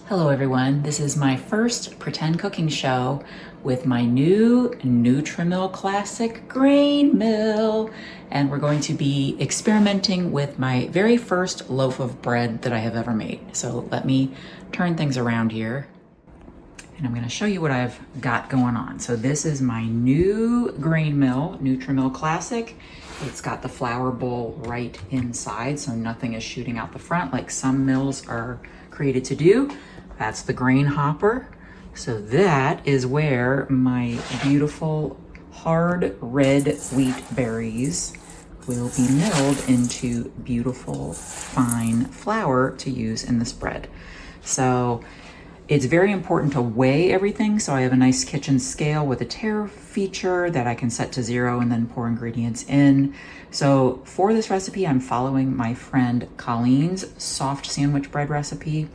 Hello everyone, this is my first pretend cooking show with my new Nutrimil Classic grain mill, and we're going to be experimenting with my very first loaf of bread that I have ever made. So let me turn things around here and I'm going to show you what I've got going on. So this is my new grain mill, Nutrimil Classic. It's got the flour bowl right inside, so nothing is shooting out the front like some mills are created to do. That's the grain hopper. So that is where my beautiful hard red wheat berries will be milled into beautiful fine flour to use in this bread. So it's very important to weigh everything. So I have a nice kitchen scale with a tare feature that I can set to 0 and then pour ingredients in. So for this recipe, I'm following my friend Colleen's soft sandwich bread recipe.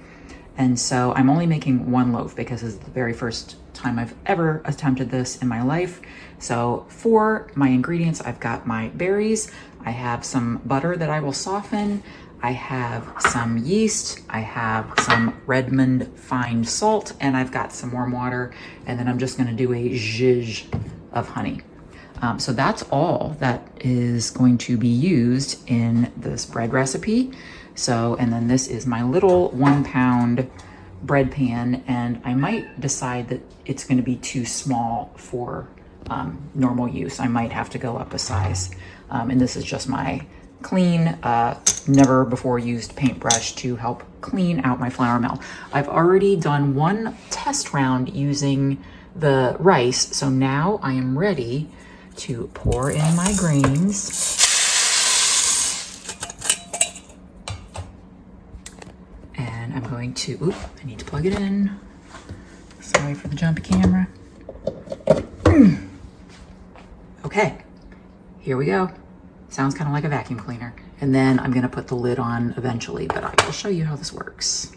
And so I'm only making one loaf because it's the very first time I've ever attempted this in my life. So for my ingredients, I've got my berries. I have some butter that I will soften. I have some yeast. I have some Redmond fine salt, and I've got some warm water. And then I'm just gonna do a zhizh of honey. So that's all that is going to be used in this bread recipe. So, and then this is my little 1 pound bread pan, and I might decide that it's going to be too small for normal use. I might have to go up a size. And this is just my clean, never before used paintbrush to help clean out my flour mill. I've already done one test round using the rice, so now I am ready to pour in my grains. And I'm going to, I need to plug it in. Sorry for the jumpy camera. Okay, here we go. Sounds kind of like a vacuum cleaner. And then I'm gonna put the lid on eventually, but I will show you how this works.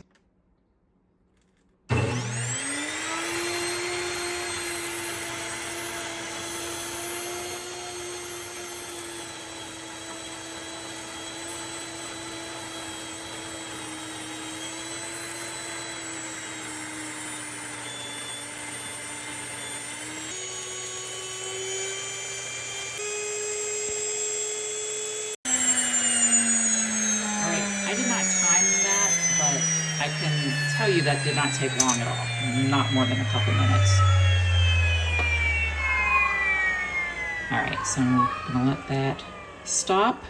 I did not time that, but I can tell you that did not take long at all. Not more than a couple minutes. All right, so I'm gonna let that stop.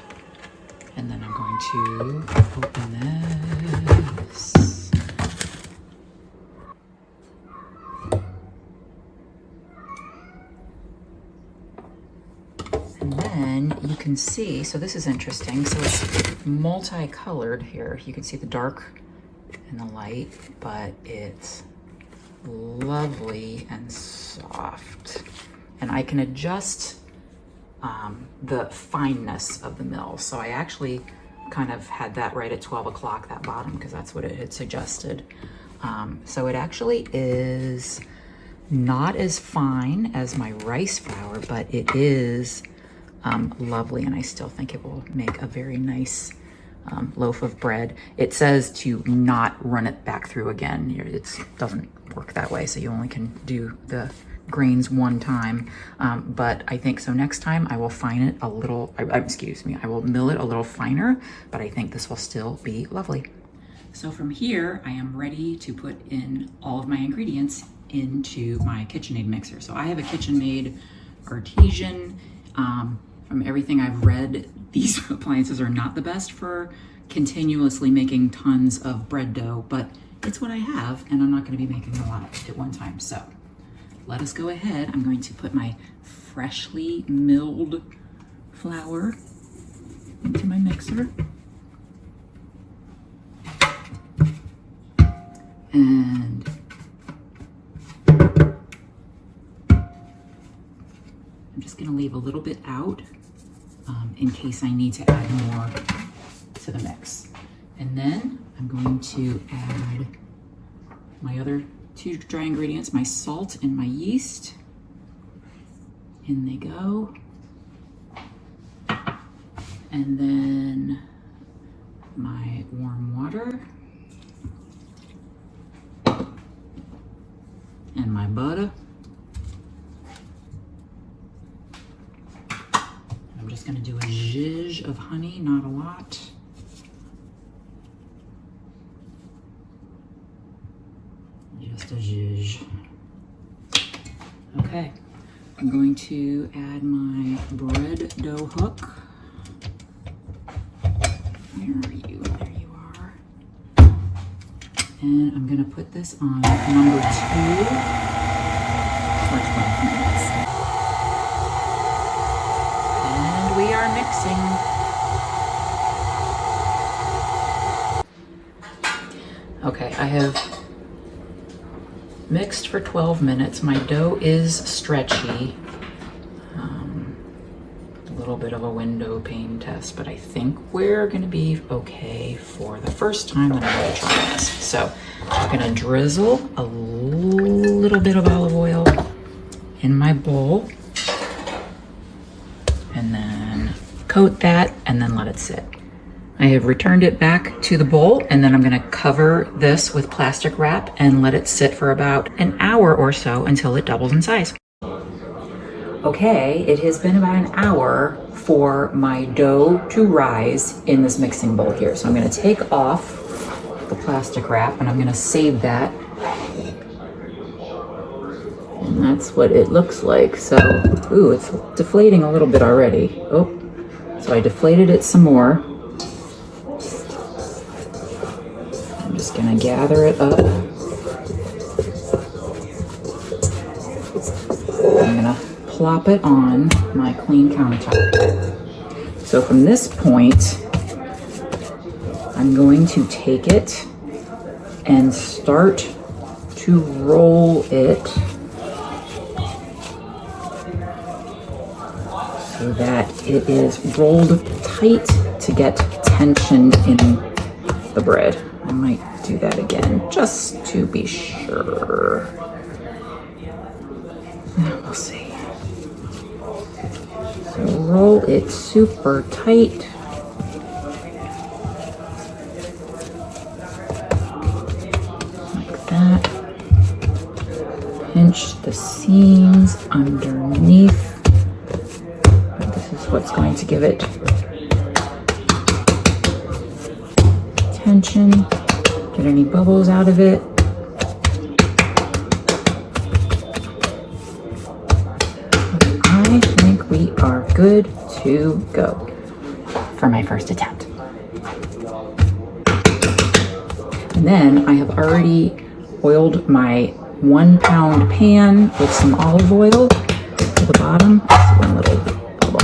And then I'm going to open this. And then you can see, so this is interesting. So it's multicolored here. You can see the dark and the light, but it's lovely and soft. And I can adjust the fineness of the mill. So I actually kind of had that right at 12 o'clock, that bottom, because that's what it had suggested. So it actually is not as fine as my rice flour, but it is lovely, and I still think it will make a very nice loaf of bread. It says to not run it back through again. It doesn't work that way, so you only can do the grains one time. But I think so next time I will fine it a little, excuse me, I will mill it a little finer, but I think this will still be lovely. So from here, I am ready to put in all of my ingredients into my KitchenAid mixer. So I have a KitchenAid Artesian. From everything I've read, these appliances are not the best for continuously making tons of bread dough, but it's what I have, and I'm not going to be making a lot at one time. So let us go ahead. I'm going to put my freshly milled flour into my mixer. And I'm just going to leave a little bit out in case I need to add more to the mix. And then I'm going to add my other 2 dry ingredients, my salt and my yeast. In they go. And then my warm water. and my butter. I'm just gonna do a zhizh of honey, not a lot. Just a zhizh. Okay, I'm going to add my bread dough hook. Where are you? There you are. And I'm gonna put this on number 2 for 12 minutes. And we are mixing. Okay, I have mixed for 12 minutes. My dough is stretchy. A little bit of a window pane test, but I think we're gonna be okay for the first time that I'm gonna try this. So I'm gonna drizzle a little bit of olive oil in my bowl and then coat that and then let it sit. I have returned it back to the bowl, and then I'm gonna cover this with plastic wrap and let it sit for about an hour or so until it doubles in size. Okay, it has been about an hour for my dough to rise in this mixing bowl here. So I'm gonna take off the plastic wrap and I'm gonna save that. And that's what it looks like. So, ooh, it's deflating a little bit already. Oh, so I deflated it some more. I'm just gonna gather it up. I'm gonna plop it on my clean countertop. So from this point, I'm going to take it and start to roll it so that it is rolled tight to get tension in the bread. I might do that again just to be sure. We'll see. So roll it super tight. Like that. Pinch the seams underneath. This is what's going to give it tension. Get any bubbles out of it. I think we are good to go for my first attempt. And then I have already oiled my 1 pound pan with some olive oil to the bottom. Just one little bubble.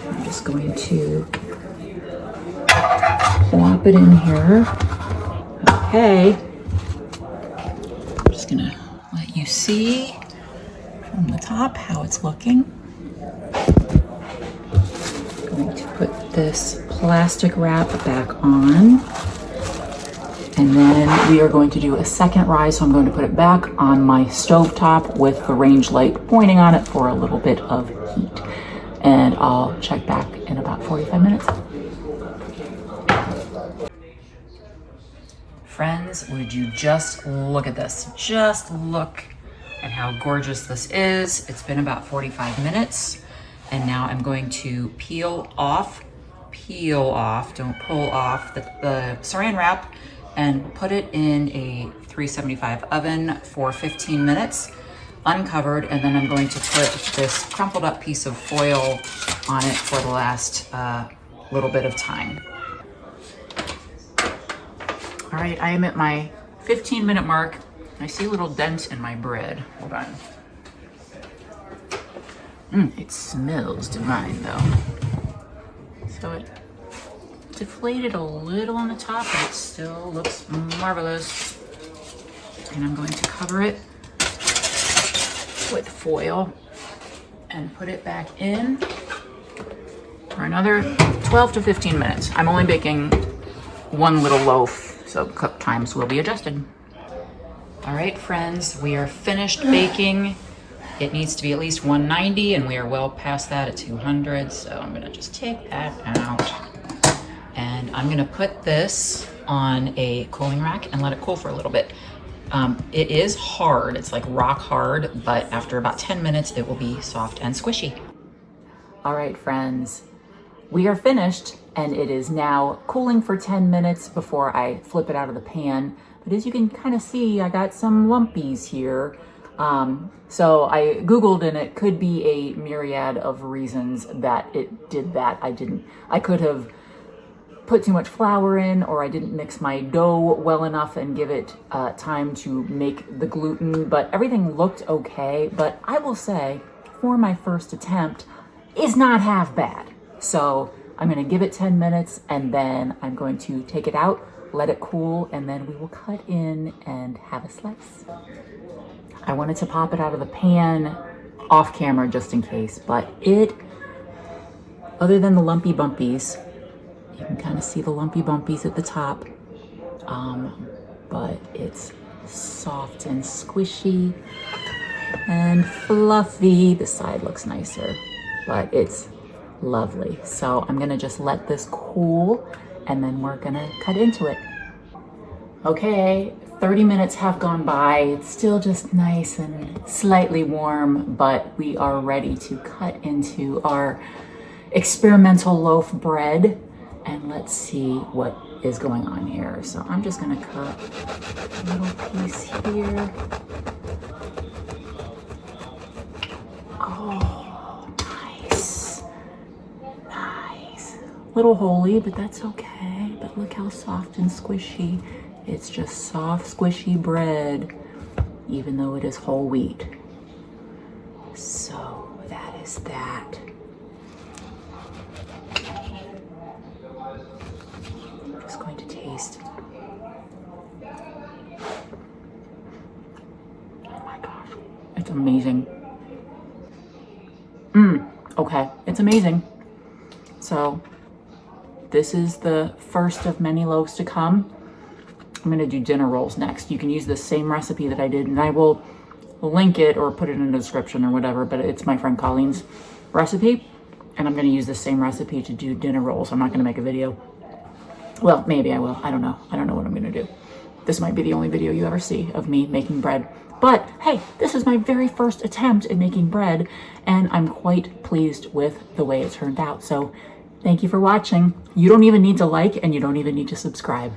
I'm just going to plop it in here. Okay. I'm just gonna let you see from the top how it's looking. I'm going to put this plastic wrap back on. And then we are going to do a second rise. So I'm going to put it back on my stovetop with the range light pointing on it for a little bit of heat. And I'll check back in about 45 minutes. Friends, would you just look at this? Just look at how gorgeous this is. It's been about 45 minutes. And now I'm going to peel off, don't pull off the saran wrap and put it in a 375 oven for 15 minutes, uncovered. And then I'm going to put this crumpled up piece of foil on it for the last little bit of time. All right, I am at my 15-minute mark. I see a little dent in my bread. Hold on. It smells divine though. So it deflated a little on the top, but it still looks marvelous. And I'm going to cover it with foil and put it back in for another 12 to 15 minutes. I'm only baking one little loaf, so cook times will be adjusted. All right, friends, we are finished baking. It needs to be at least 190, and we are well past that at 200. So I'm gonna just take that out and I'm gonna put this on a cooling rack and let it cool for a little bit. It is hard, it's like rock hard, but after about 10 minutes, it will be soft and squishy. All right, friends, we are finished and it is now cooling for 10 minutes before I flip it out of the pan. But as you can kind of see, I got some lumpies here. So I Googled and it could be a myriad of reasons that it did that. I could have put too much flour in, or I didn't mix my dough well enough and give it time to make the gluten, but everything looked okay. But I will say, for my first attempt, is not half bad. So I'm gonna give it 10 minutes and then I'm going to take it out, let it cool, and then we will cut in and have a slice. I wanted to pop it out of the pan off camera just in case, but other than the lumpy bumpies, you can kind of see the lumpy bumpies at the top, but it's soft and squishy and fluffy. The side looks nicer, but it's lovely. So I'm gonna just let this cool and then we're gonna cut into it. Okay, 30 minutes have gone by. It's still just nice and slightly warm, but we are ready to cut into our experimental loaf bread. And let's see what is going on here. So I'm just gonna cut a little piece here. Oh, nice. Nice. Little holy, but that's okay. But look how soft and squishy. It's just soft, squishy bread, even though it is whole wheat. So that is that. I'm just going to taste. Oh my gosh, it's amazing. Okay, it's amazing. So this is the first of many loaves to come. I'm gonna do dinner rolls next. You can use the same recipe that I did, and I will link it or put it in the description or whatever, but it's my friend Colleen's recipe, and I'm gonna use the same recipe to do dinner rolls. I'm not gonna make a video. Well, maybe I will, I don't know. I don't know what I'm gonna do. This might be the only video you ever see of me making bread. But hey, this is my very first attempt at making bread, and I'm quite pleased with the way it turned out. So thank you for watching. You don't even need to like, and you don't even need to subscribe.